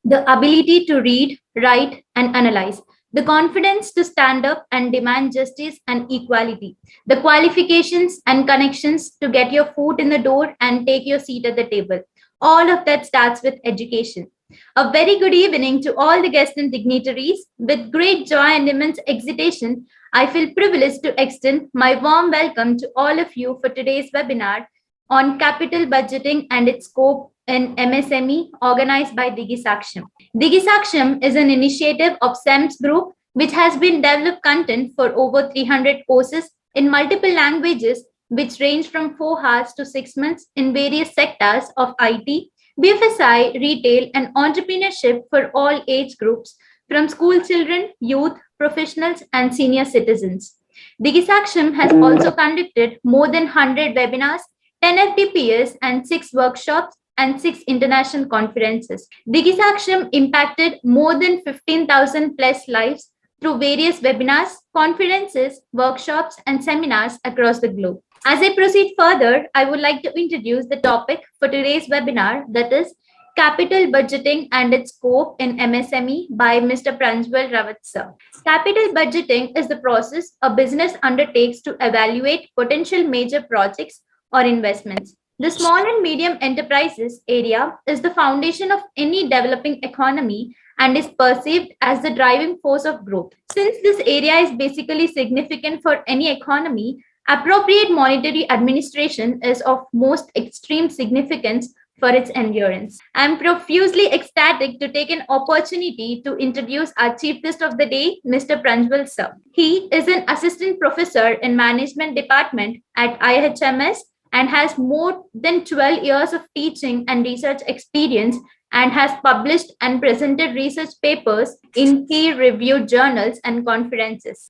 the ability to read, write, and analyze, the confidence to stand up and demand justice and equality, the qualifications and connections to get your foot in the door and take your seat at the table. All of that starts with education. A very good evening to all the guests and dignitaries. With great joy and immense excitation, I feel privileged to extend my warm welcome to all of you for today's webinar on capital budgeting and its scope in MSME organized by DIGISAKSHAM. DIGISAKSHAM is an initiative of SEMS Group which has been developed content for over 300 courses in multiple languages which range from 4 hours to 6 months in various sectors of IT, BFSI, retail, and entrepreneurship for all age groups, from school children, youth, professionals, and senior citizens. DigiSaksham has also conducted more than 100 webinars, 10 FDPs, and 6 workshops and 6 international conferences. DigiSaksham impacted more than 15,000 plus lives through various webinars, conferences, workshops, and seminars across the globe. As I proceed further, I would like to introduce the topic for today's webinar, that is Capital Budgeting and its Scope in MSME by Mr. Pranjwal Rawat sir. Capital budgeting is the process a business undertakes to evaluate potential major projects or investments. The small and medium enterprises area is the foundation of any developing economy and is perceived as the driving force of growth. Since this area is basically significant for any economy, appropriate monetary administration is of most extreme significance for its endurance. I am profusely ecstatic to take an opportunity to introduce our chief guest of the day, Mr. Pranjwal sir. He is an assistant professor in management department at IHMS and has more than 12 years of teaching and research experience and has published and presented research papers in key reviewed journals and conferences.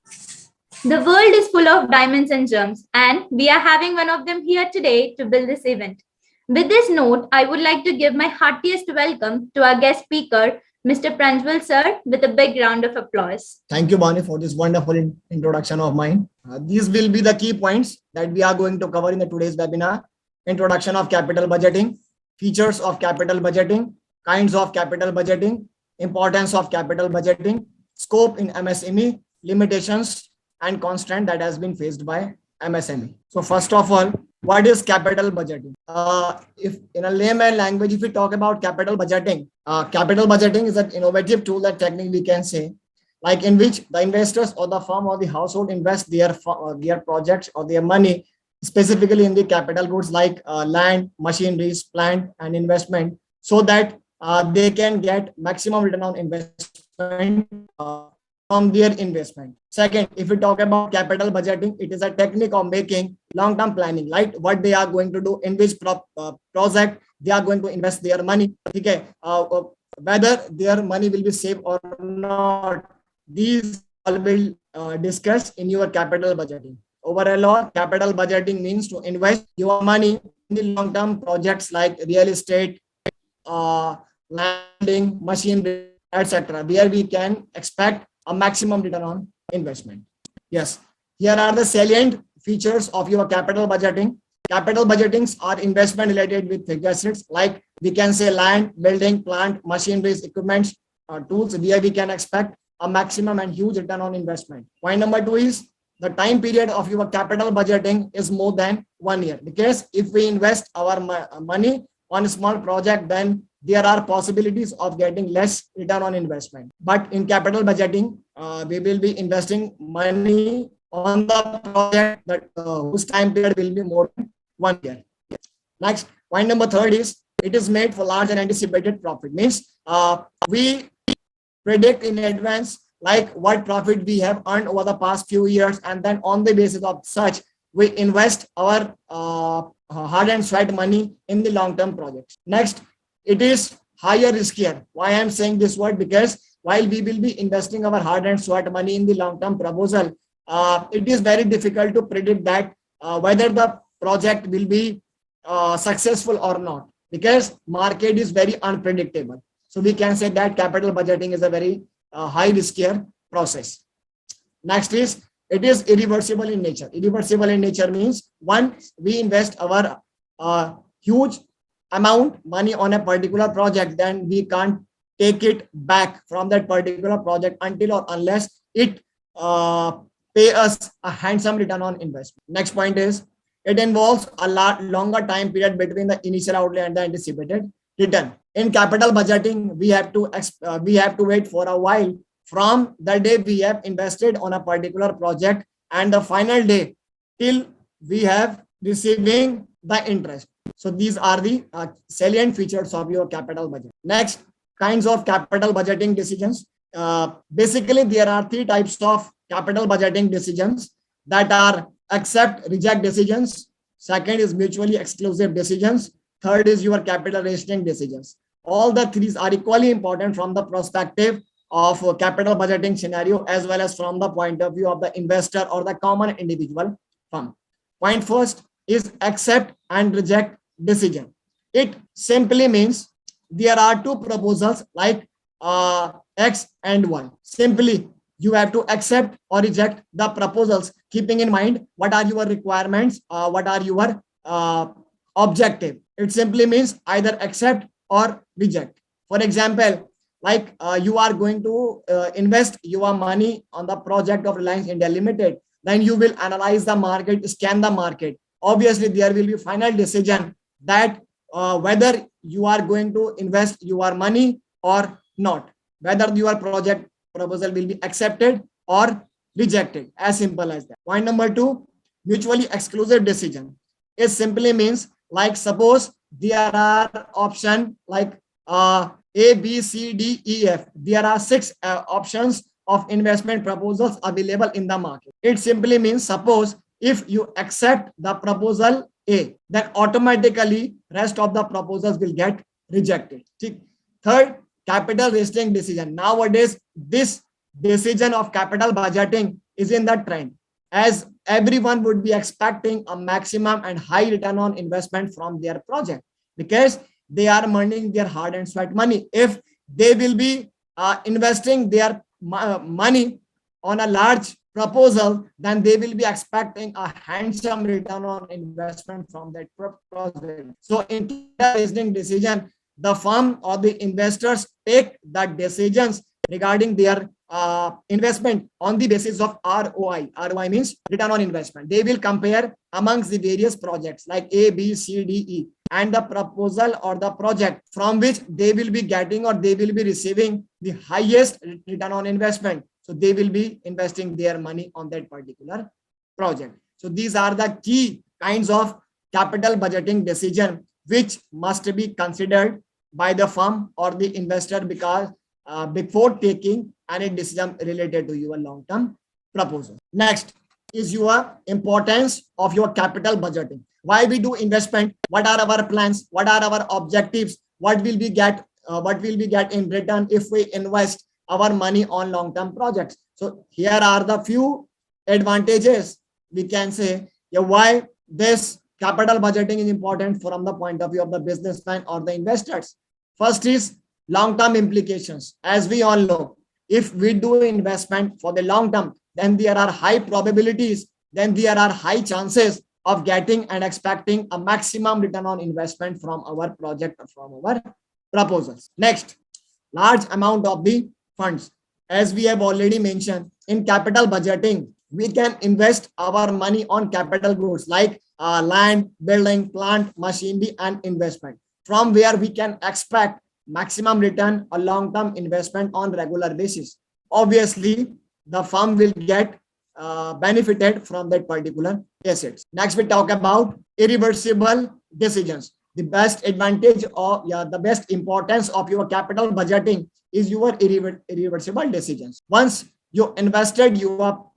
The world is full of diamonds and gems, and we are having one of them here today to build this event. With this note, I would like to give my heartiest welcome to our guest speaker, Mr. Pranjwal sir, with a big round of applause. Thank you, Bani, for this wonderful introduction of mine. These will be the key points that we are going to cover in the today's webinar. Introduction of capital budgeting, features of capital budgeting, kinds of capital budgeting, importance of capital budgeting, scope in MSME, limitations and constant that has been faced by MSME. So first of all, what is capital budgeting? If in a layman language, if we talk about capital budgeting is an innovative tool, that technique we can say, like in which the investors or the firm or the household invest their projects or their money specifically in the capital goods like land, machineries, plant, and investment, so that they can get maximum return on investment from their investment. Second, if we talk about capital budgeting, it is a technique of making long-term planning, like what they are going to do, in which project they are going to invest their money, okay, whether their money will be saved or not. These all will discuss in your capital budgeting. Overall, capital budgeting means to invest your money in the long-term projects like real estate, landing, machinery, etc., where we can expect a maximum return on investment. Yes, here are the salient features of your capital budgeting. Capital budgetings are investment related with fixed assets, like we can say land, building, plant, machineries, equipments, tools, where we can expect a maximum and huge return on investment. Point number 2 is the time period of your capital budgeting is more than 1 year, because if we invest our money on a small project, then there are possibilities of getting less return on investment. But in capital budgeting, we will be investing money on the project that whose time period will be more than 1 year. Next, point number 3 is it is made for large and anticipated profit. Means we predict in advance like what profit we have earned over the past few years, and then on the basis of such, we invest our hard and sweat money in the long-term projects. Next, it is higher riskier. Why I am saying this word? Because while we will be investing our hard and sweat money in the long-term proposal, it is very difficult to predict that whether the project will be successful or not, because market is very unpredictable. So we can say that capital budgeting is a very high riskier process. Next is it is irreversible in nature. Irreversible in nature means once we invest our huge amount money on a particular project, then we can't take it back from that particular project until or unless it uh, pay us a handsome return on investment. Next point is it involves a lot longer time period between the initial outlay and the anticipated return. In capital budgeting, we have to wait for a while from the day we have invested on a particular project and the final day till we have receiving the interest. So these are the salient features of your capital budget. Next, kinds of capital budgeting decisions. Basically, there are three types of capital budgeting decisions that are accept, reject decisions. Second is mutually exclusive decisions. Third is your capital rationing decisions. All the three are equally important from the perspective of capital budgeting scenario as well as from the point of view of the investor or the common individual firm. Point first is accept and reject decision. It simply means there are two proposals like X and Y. Simply, you have to accept or reject the proposals, keeping in mind what are your requirements, what are your objective. It simply means either accept or reject. For example, like you are going to invest your money on the project of Reliance India Limited, then you will analyze the market, scan the market. Obviously, there will be final decision that whether you are going to invest your money or not, whether your project proposal will be accepted or rejected. As simple as that. Point number two, mutually exclusive decision. It simply means like suppose there are option like A, B, C, D, E, F. There are six options of investment proposals available in the market. It simply means suppose if you accept the proposal A, then automatically rest of the proposals will get rejected. Third, capital rationing decision. Nowadays, this decision of capital budgeting is in the trend as everyone would be expecting a maximum and high return on investment from their project because they are earning their hard and sweat money. If they will be investing their money on a large proposal, then they will be expecting a handsome return on investment from that project. So in raising decision, the firm or the investors take the decisions regarding their investment on the basis of ROI. ROI means return on investment. They will compare amongst the various projects like A, B, C, D, E, and the proposal or the project from which they will be getting or they will be receiving the highest return on investment. So they will be investing their money on that particular project. So these are the key kinds of capital budgeting decision which must be considered by the firm or the investor because before taking any decision related to your long-term proposal. Next is your importance of your capital budgeting. Why we do investment? What are our plans? What are our objectives? What will we get? What will we get in return if we invest our money on long-term projects? So here are the few advantages we can say why this capital budgeting is important from the point of view of the businessman or the investors. First is long-term implications. As we all know, if we do investment for the long term, then there are high probabilities, then there are high chances of getting and expecting a maximum return on investment from our project or from our proposals. Next, large amount of the funds. As we have already mentioned, in capital budgeting, we can invest our money on capital goods like land, building, plant, machinery, and investment, from where we can expect maximum return or long-term investment on regular basis. Obviously, the firm will get benefited from that particular assets. Next, we talk about irreversible decisions. The best advantage or the best importance of your capital budgeting is your irreversible decisions. Once you invested your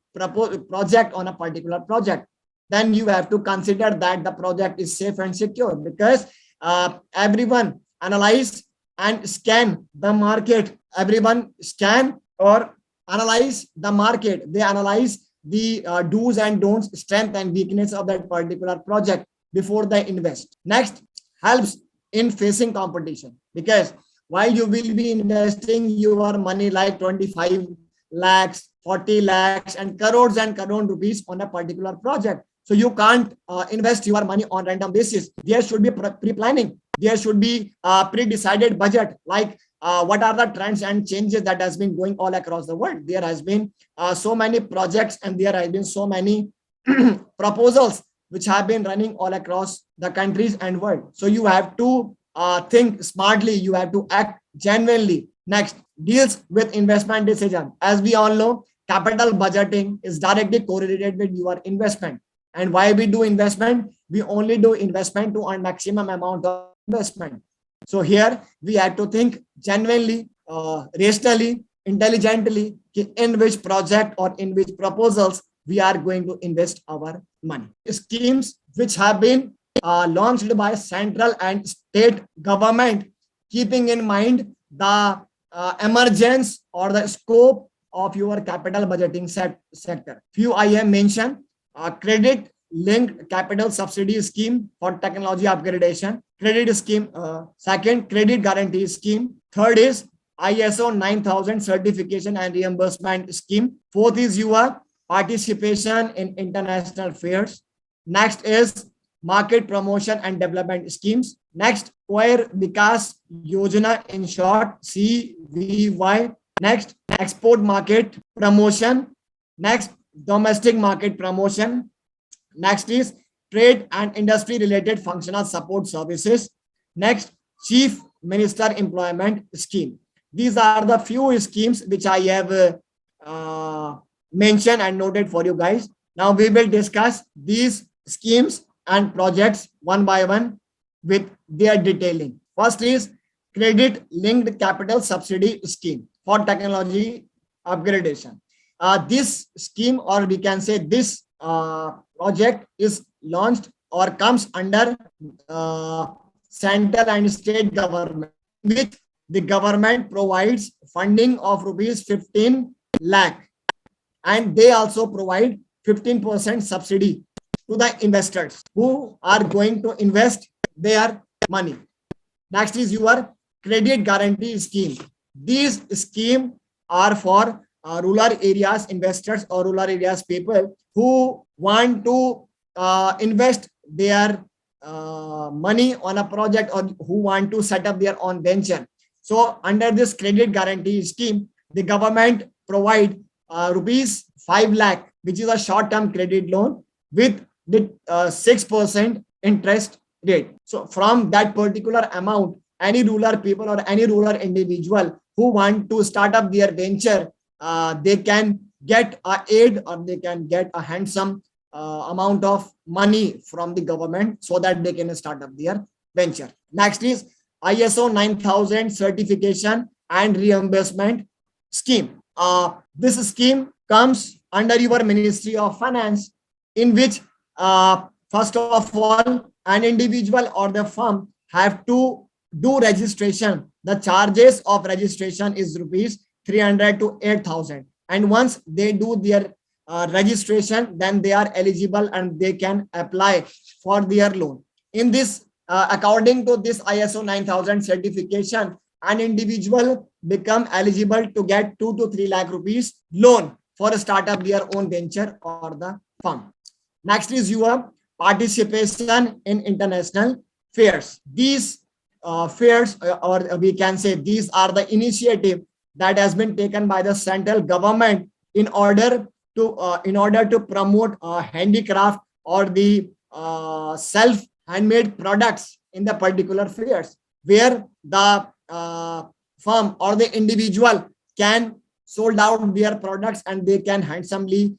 project on a particular project, then you have to consider that the project is safe and secure because everyone analyze and scan the market. Everyone scan or analyze the market. They analyze the do's and don'ts, strength and weakness of that particular project before they invest. Next, helps in facing competition because while you will be investing your money like 25 lakhs, 40 lakhs and crores rupees on a particular project. So you can't invest your money on random basis. There should be pre-planning. There should be a pre-decided budget. Like what are the trends and changes that has been going all across the world. There has been so many projects, and there has been so many proposals which have been running all across the countries and world. So you have to think smartly, you have to act genuinely. Next, deals with investment decision. As we all know, capital budgeting is directly correlated with your investment. And why we do investment? We only do investment to earn maximum amount of investment. So here we have to think genuinely, rationally, intelligently, in which project or in which proposals we are going to invest our money. Schemes which have been launched by central and state government, keeping in mind the emergence or the scope of your capital budgeting sector. Few I have mentioned: credit linked capital subsidy scheme for technology upgradation, credit scheme, second, credit guarantee scheme, third is ISO 9000 certification and reimbursement scheme, fourth is your participation in international fairs, next is market promotion and development schemes, next Koir Vikas Yojana, in short CVY, next export market promotion, next domestic market promotion, next is trade and industry related functional support services, next chief minister employment scheme. These are the few schemes which I have mentioned and noted for you guys. Now we will discuss these schemes and projects one by one with their detailing. First is credit linked capital subsidy scheme for technology upgradation. This scheme, or we can say this project, is launched or comes under central and state government, which the government provides funding of rupees 15 lakh, and they also provide 15% subsidy to the investors who are going to invest their money. Next is your credit guarantee scheme. These schemes are for rural areas investors or rural areas people who want to invest their money on a project, or who want to set up their own venture. So under this credit guarantee scheme, the government provide rupees 5 lakh, which is a short-term credit loan with the 6% interest rate. So from that particular amount, any rural people or any rural individual who want to start up their venture, they can get a aid, or they can get a handsome amount of money from the government so that they can start up their venture. Next is ISO 9000 certification and reimbursement scheme. This scheme comes under your Ministry of Finance, in which first of all, an individual or the firm have to do registration. The charges of registration is rupees 300 to 8,000, and once they do their registration, then they are eligible and they can apply for their loan. In this, according to this ISO 9000 certification, an individual become eligible to get 2 to 3 lakh rupees loan for a startup their own venture or the firm. Next is your participation in international fairs. These fairs, or we can say these are the initiative that has been taken by the central government in order to promote handicraft or the self handmade products in the particular fairs, where the firm or the individual can sold out their products and they can handsomely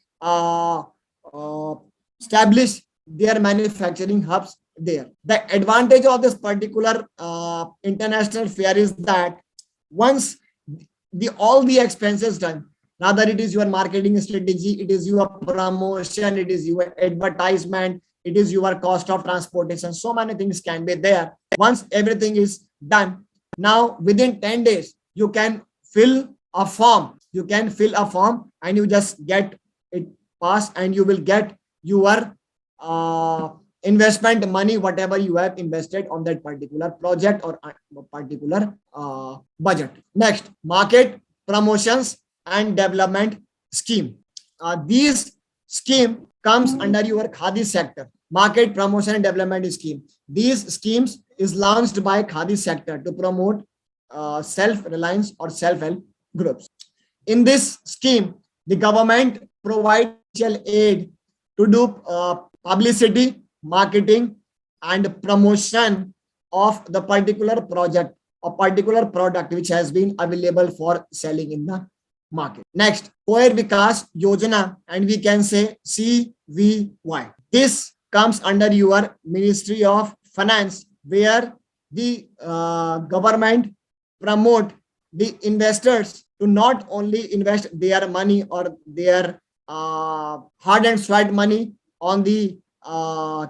establish their manufacturing hubs there. The advantage of this particular international fair is that once all the expenses done, rather it is your marketing strategy, it is your promotion, it is your advertisement, it is your cost of transportation, so many things can be there. Once everything is done, now within 10 days you can fill a form, and you just get it passed, and you will get your investment money, whatever you have invested on that particular project or particular budget. Next, market promotions and development scheme. These scheme comes under your Khadi sector. Market promotion and development scheme. These schemes is launched by Khadi sector to promote self-reliance or self-help groups. In this scheme, the government provides financial aid to do publicity, marketing, and promotion of the particular project or particular product which has been available for selling in the market. Next, Koer Vikas Yojana, and we can say CVY. This comes under your Ministry of Finance, where the government promote the investors to not only invest their money or their hard and sweat money on the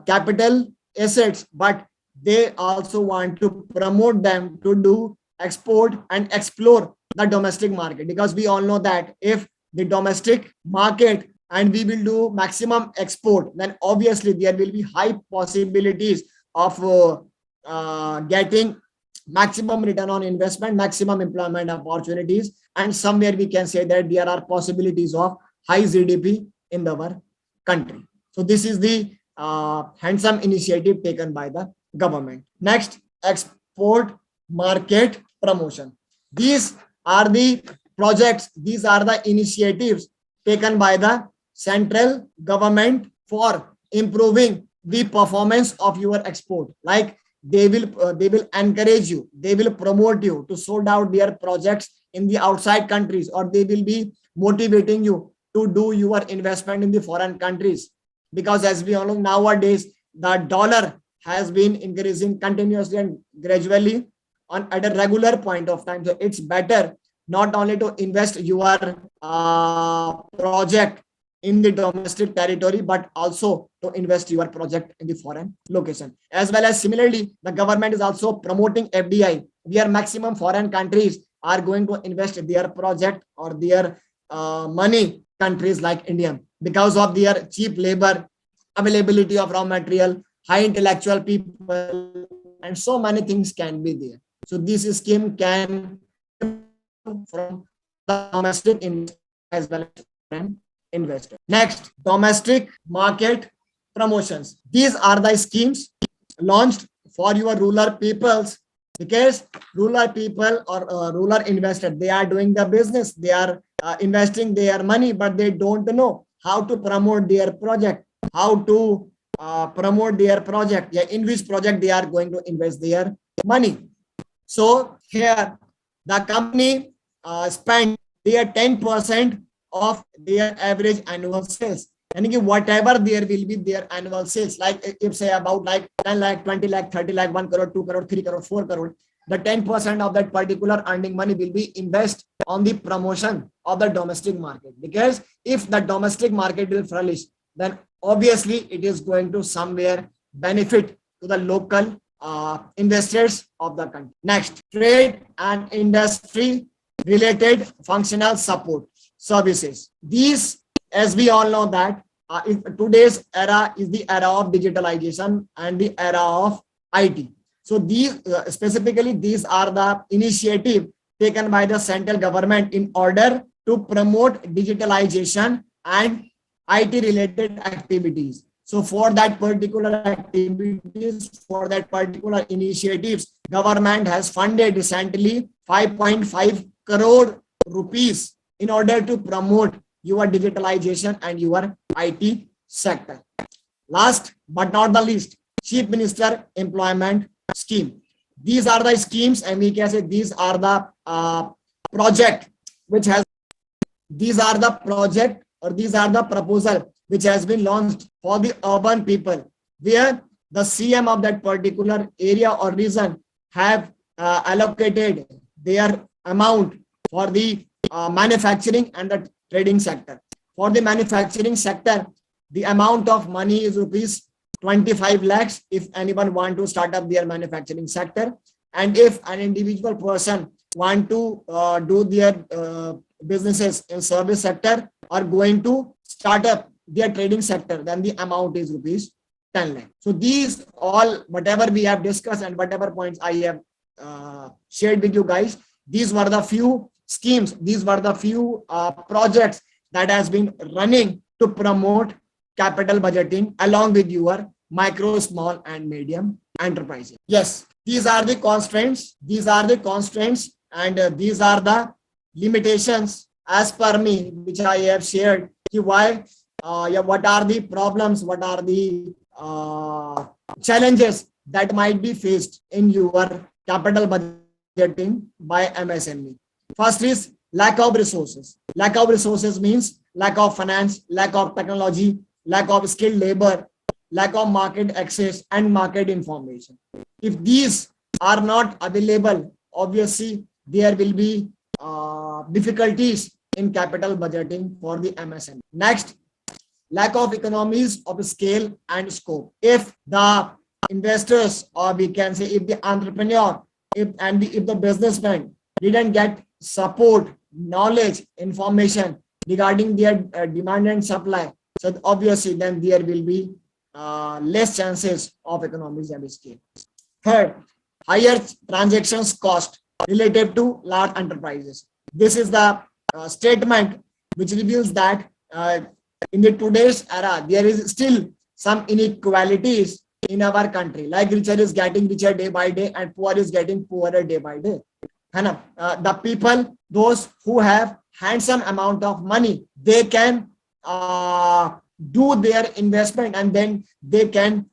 capital assets, but they also want to promote them to do export and explore the domestic market, because we all know that if the domestic market and we will do maximum export, then obviously there will be high possibilities of getting maximum return on investment, maximum employment opportunities, and somewhere we can say that there are possibilities of high GDP in our country. So this is the handsome initiative taken by the government. Next, export market promotion. These are the projects, these are the initiatives taken by the central government for improving the performance of your export. Like they will encourage you, they will promote you to sort out their projects in the outside countries, or they will be motivating you to do your investment in the foreign countries, because as we all know nowadays the dollar has been increasing continuously and gradually on at a regular point of time. So it's better not only to invest your project in the domestic territory, but also to invest your project in the foreign location. As well as similarly, the government is also promoting FDI, where maximum foreign countries are going to invest their project or their money countries like India, because of their cheap labor, availability of raw material, high intellectual people, and so many things can be there. So this scheme can from the domestic as well as foreign investor. Next, domestic market promotions. These are the schemes launched for your rural peoples, because rural people or rural investor, they are doing the business, they are investing their money, but they don't know how to promote their project, how to promote their project, yeah, in which project they are going to invest their money. So here the company spend their 10% of their average annual sales. And whatever there will be their annual sales, like if say about like 10 lakh, 20 lakh, 30 lakh, 1 crore, 2 crore, 3 crore, 4 crore, the 10% of that particular earning money will be invest on the promotion of the domestic market. Because if the domestic market will flourish, then obviously it is going to somewhere benefit to the local investors of the country. Next, trade and industry related functional support services. These, as we all know that today's era is the era of digitalization and the era of IT. So these specifically, these are the initiative taken by the central government in order to promote digitalization and IT related activities. So for that particular activities, for that particular initiatives, government has funded recently 5.5 crore rupees in order to promote your digitalization and your IT sector. Last but not the least, Chief Minister Employment Scheme. These are the schemes, and we can say these are the project which has, these are the project or these are the proposal which has been launched for the urban people, where the CM of that particular area or region have allocated their amount for the manufacturing and the trading sector. For the manufacturing sector, the amount of money is rupees 25 lakhs if anyone want to start up their manufacturing sector. And if an individual person want to do their businesses in service sector or going to start up their trading sector, then the amount is rupees 10 lakh. So these all, whatever we have discussed and whatever points I have shared with you guys, these were the few schemes, these were the few projects that has been running to promote capital budgeting along with your micro, small and medium enterprises. Yes, These are the constraints. These are the constraints, and these are the limitations as per me, which I have shared. Why? Yeah, what are the problems? What are the challenges that might be faced in your capital budgeting by MSME? First is lack of resources. Lack of resources means lack of finance, lack of technology, lack of skilled labor, lack of market access and market information. If these are not available, obviously there will be difficulties in capital budgeting for the MSME. Next, lack of economies of scale and scope. If the investors, or we can say if the entrepreneur, if the businessman didn't get support, knowledge, information regarding their demand and supply, so obviously then there will be less chances of economies of scale. Third, higher transactions cost related to large enterprises. This is the statement which reveals that in the today's era, there is still some inequalities in our country. Like richer is getting richer day by day, and poor is getting poorer day by day. The people, those who have handsome amount of money, they can do their investment, and then they can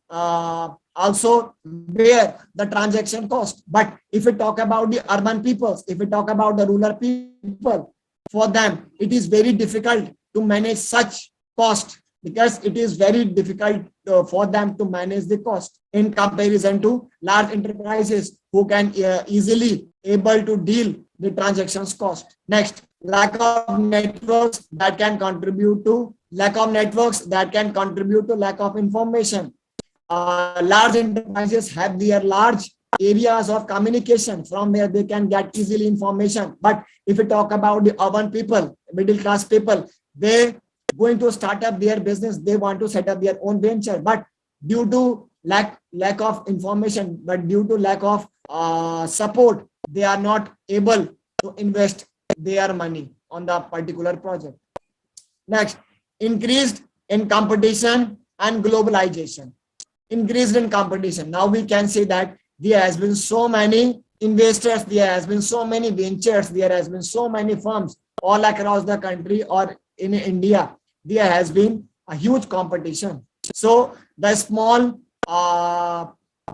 also bear the transaction cost. But if we talk about the urban peoples, if we talk about the rural people, for them it is very difficult to manage such cost, because it is very difficult for them to manage the cost in comparison to large enterprises who can easily able to deal the transactions cost. Next, lack of networks that can contribute to lack of information. Large enterprises have their large areas of communication from where they can get easily information. But if we talk about the urban people, middle class people, they going to start up their business, they want to set up their own venture, but due to lack of information, but due to lack of support, they are not able to invest their money on the particular project. Next, increased in competition and globalization. Increased in competition. Now we can say that there has been so many investors, there has been so many ventures, there has been so many firms all across the country or in India. There has been a huge competition. So the small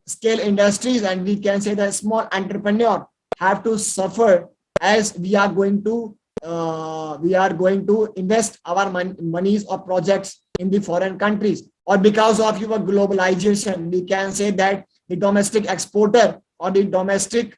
scale industries, and we can say the small entrepreneur, have to suffer, as we are going to invest our monies or projects in the foreign countries, or because of your globalization, we can say that the domestic exporter or the domestic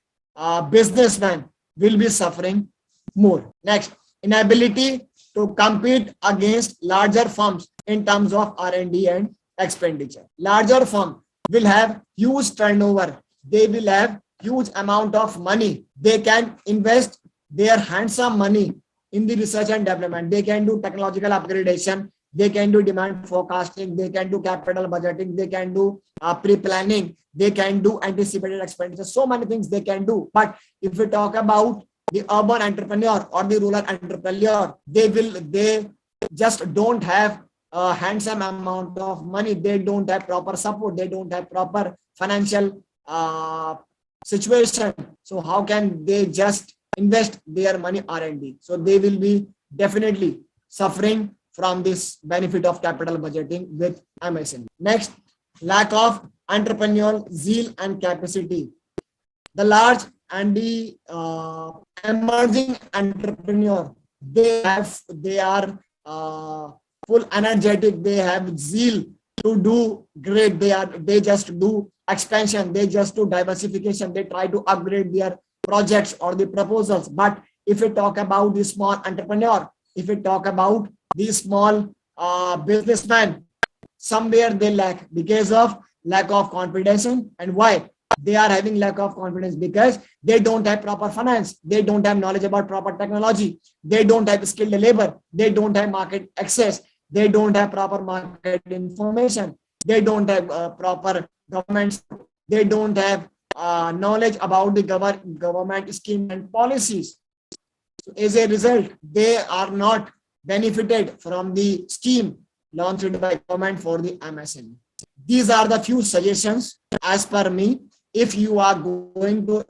businessman will be suffering more. Next, inability to compete against larger firms in terms of R&D and expenditure. Larger firm will have huge turnover. They will have huge amount of money. They can invest their handsome money in the research and development. They can do technological upgradation. They can do demand forecasting. They can do capital budgeting. They can do pre-planning. They can do anticipated expenditure. So many things they can do. But if we talk about the urban entrepreneur or the rural entrepreneur, they just don't have a handsome amount of money. They don't have proper support. They don't have proper financial situation. So how can they just invest their money R&D? So they will be definitely suffering from this benefit of capital budgeting with MSME. Next, lack of entrepreneurial zeal and capacity. The large and the emerging entrepreneur, they are full energetic. They have zeal to do great. They just do expansion. They just do diversification. They try to upgrade their projects or the proposals. But if we talk about the small entrepreneur, if we talk about the small businessman, somewhere they lack because of lack of confidence. And why they are having lack of confidence? Because they don't have proper finance. They don't have knowledge about proper technology. They don't have skilled labor. They don't have market access. They don't have proper market information. They don't have proper government. They don't have knowledge about the government scheme and policies. So as a result, they are not benefited from the scheme launched by government for the MSME. These are the few suggestions as per me if you are going to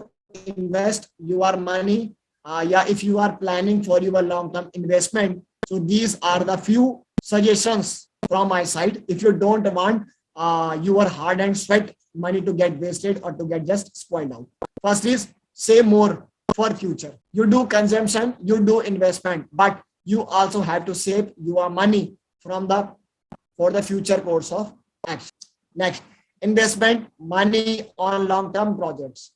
invest your money, if you are planning for your long-term investment, so these are the few suggestions from my side. If you don't want your hard and sweat money to get wasted or to get just spoiled out. First is save more for future. You do consumption, you do investment, but you also have to save your money from the for the future course of action. Next, investment money on long-term projects.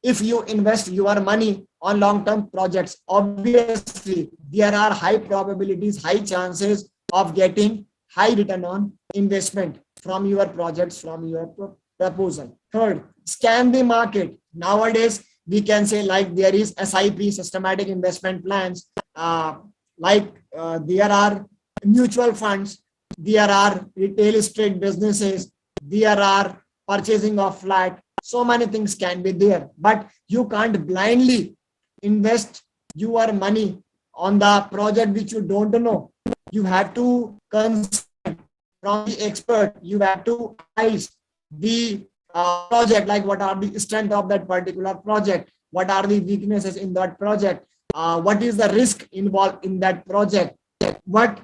If you invest your money on long-term projects, obviously there are high probabilities, high chances of getting high return on investment from your projects, from your proposal. Third, scan the market. Nowadays, we can say like there is SIP, systematic investment plans, there are mutual funds, there are retail estate businesses, there are purchasing of flat. So many things can be there, but you can't blindly invest your money on the project which you don't know. You have to consult from the expert. You have to analyze the project, like what are the strength of that particular project, what are the weaknesses in that project, what is the risk involved in that project, what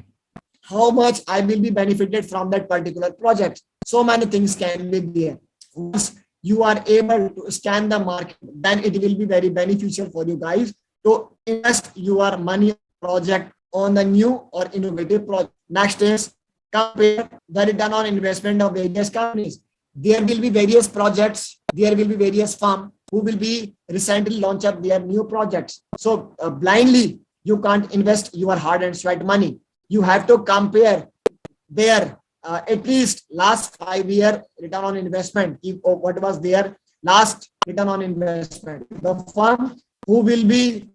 how much I will be benefited from that particular project. So many things can be there. Once you are able to scan the market, then it will be very beneficial for you guys to invest your money project on the new or innovative project. Next is compare the return on investment of various companies. There will be various projects, there will be various firms who will be recently launched up their new projects. So blindly, you can't invest your hard and sweat money. You have to compare their at least last 5 year return on investment. What was their last return on investment? The firm who will be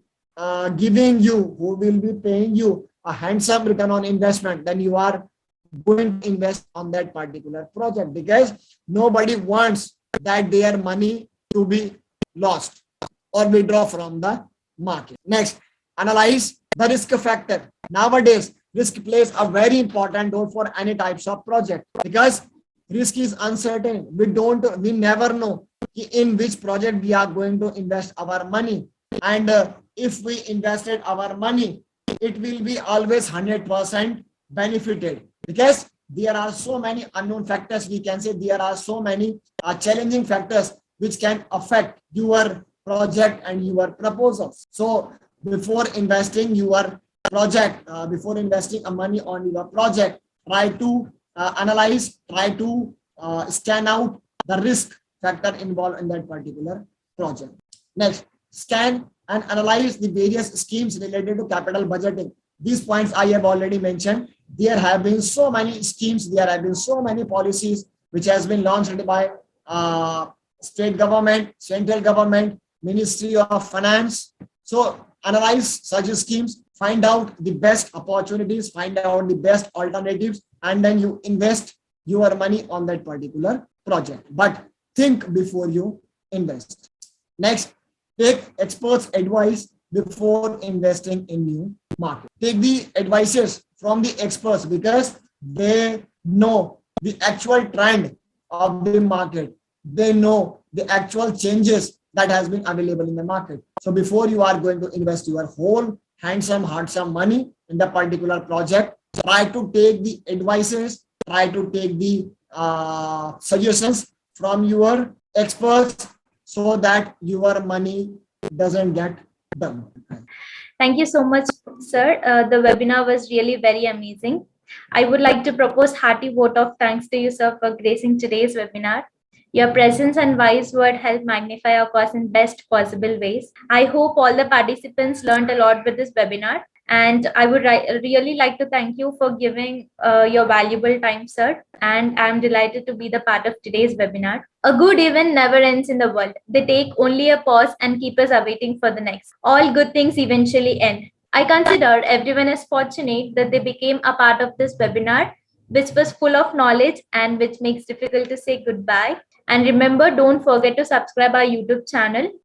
giving you, who will be paying you a handsome return on investment, then you are going to invest on that particular project, because nobody wants that their money to be lost or withdraw from the market. Next, analyze the risk factor. Nowadays, risk plays a very important role for any types of project, because risk is uncertain. We never know in which project we are going to invest our money. And if we invested our money, it will be always 100% benefited, because there are so many unknown factors. We can say there are so many challenging factors which can affect your project and your proposals. So before investing your project, before investing money on your project, try to analyze, try to scan out the risk factor involved in that particular project. Next, scan and analyze the various schemes related to capital budgeting. These points I have already mentioned. There have been so many schemes, there have been so many policies which has been launched by state government, central government, Ministry of Finance. So analyze such schemes, find out the best opportunities, find out the best alternatives, and then you invest your money on that particular project. But think before you invest. Next, take experts' advice before investing in new market. Take the advices from the experts, because they know the actual trend of the market. They know the actual changes that has been available in the market. So before you are going to invest your whole handsome, handsome money in the particular project, try to take the advices, try to take the suggestions from your experts, so that your money doesn't get done. Thank you so much, sir. The webinar was really very amazing. I would like to propose hearty vote of thanks to you, sir, for gracing today's webinar. Your presence and wise word help magnify our cause in best possible ways. I hope all the participants learned a lot with this webinar. And I would really like to thank you for giving your valuable time, sir. And I'm delighted to be the part of today's webinar. A good event never ends in the world. They take only a pause and keep us awaiting for the next. All good things eventually end. I consider everyone as fortunate that they became a part of this webinar, which was full of knowledge and which makes difficult to say goodbye. And remember, don't forget to subscribe our YouTube channel